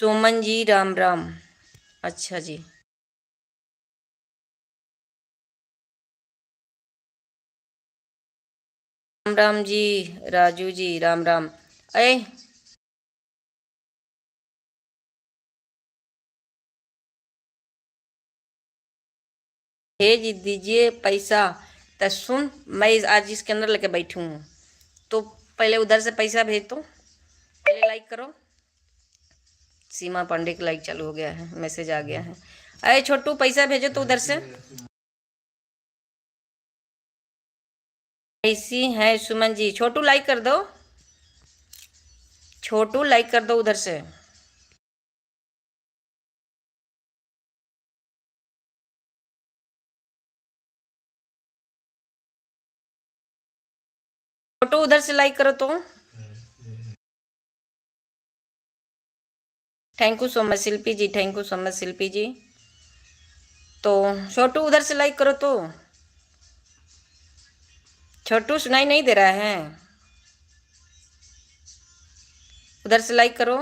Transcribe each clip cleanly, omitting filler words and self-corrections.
सुमन जी राम राम। अच्छा जी। राम राम जी। राजू जी राम राम। अरे भेज दीजिए पैसा। तो सुन, मैं आज इसके अंदर लेके बैठी हूँ, तो पहले उधर से पैसा भेज दो। पहले लाइक करो। सीमा पांडे का लाइक चालू हो गया है, मैसेज आ गया है। अरे छोटू पैसा भेजो तो उधर से। ऐसी है सुमन जी। छोटू लाइक कर दो। छोटू लाइक कर दो उधर से। छोटू उधर से लाइक करो तो। Thank you so much Shilpi ji. Thank you so much Shilpi ji. तो छोटू उधर से लाइक करो तो। छोटू सुनाई नहीं दे रहा है? उधर से लाइक करो।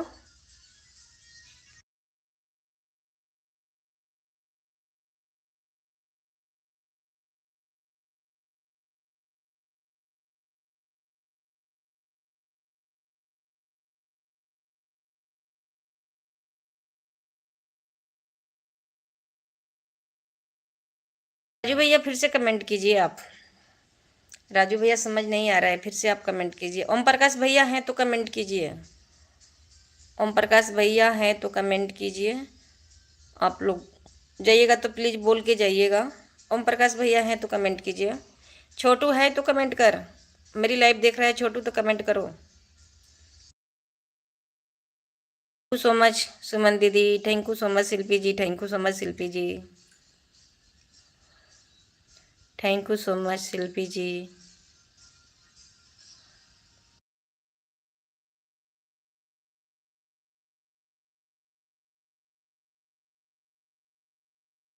राजू भैया फिर से कमेंट कीजिए आप। राजू भैया समझ नहीं आ रहा है, फिर से आप कमेंट कीजिए। ओम प्रकाश भैया हैं तो कमेंट कीजिए। ओम प्रकाश भैया हैं तो कमेंट कीजिए। आप लोग जाइएगा तो प्लीज़ बोल के जाइएगा। ओम प्रकाश भैया हैं तो कमेंट कीजिए। छोटू है तो कमेंट कर। मेरी लाइव देख रहा है छोटू तो कमेंट करो। Thank you so much Suman दीदी। Thank you so much Shilpi ji. Thank you so much Shilpi ji. Thank you so much Shilpi ji.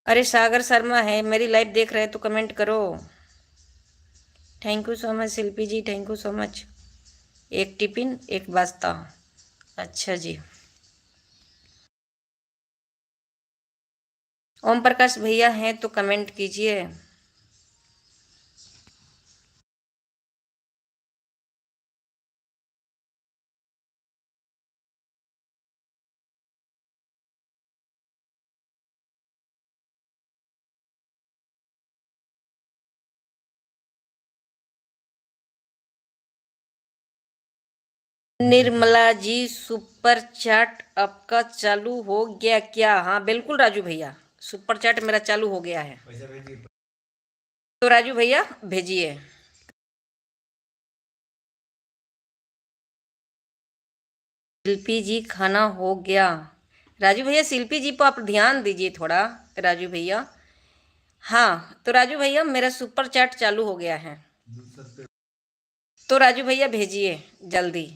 अरे सागर शर्मा है, मेरी लाइव देख रहे हैं तो कमेंट करो। Thank you so much Shilpi ji. Thank you so much. एक टिफिन एक वास्ता। अच्छा जी। ओम प्रकाश भैया हैं तो कमेंट कीजिए। निर्मला जी सुपर चैट आपका चालू हो गया क्या? हाँ बिल्कुल राजू भैया, सुपर चैट मेरा चालू हो गया है। तो राजू भैया भेजिए। शिल्पी जी खाना हो गया। राजू भैया शिल्पी जी पर आप ध्यान दीजिए थोड़ा। राजू भैया, हाँ तो राजू भैया मेरा सुपर चैट चालू हो गया है, तो राजू भैया भेजिए जल्दी।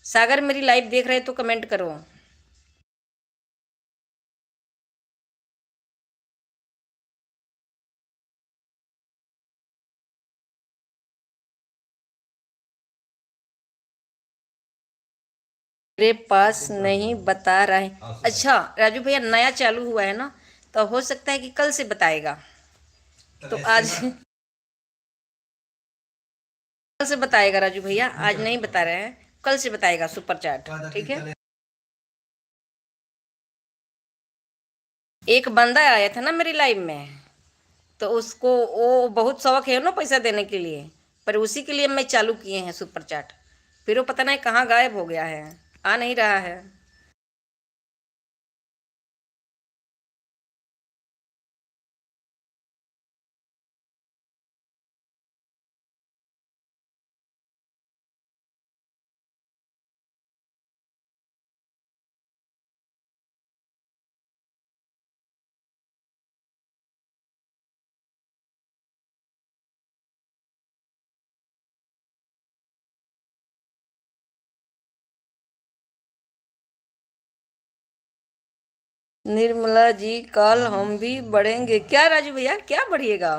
सागर मेरी लाइव देख रहे तो कमेंट करो। मेरे पास नहीं बता रहे। अच्छा राजू भैया नया चालू हुआ है ना, तो हो सकता है कि कल से बताएगा। तो आज कल से बताएगा राजू भैया, आज नहीं बता रहे हैं, कल से बताएगा सुपर चैट। ठीक है। एक बंदा आया था ना मेरी लाइव में, तो उसको वो बहुत शौक है ना पैसा देने के लिए, पर उसी के लिए मैं चालू किए हैं सुपर चैट। फिर वो पता नहीं कहाँ गायब हो गया है, आ नहीं रहा है। निर्मला जी कल हम भी बढ़ेंगे क्या? राजू भैया क्या बढ़िएगा?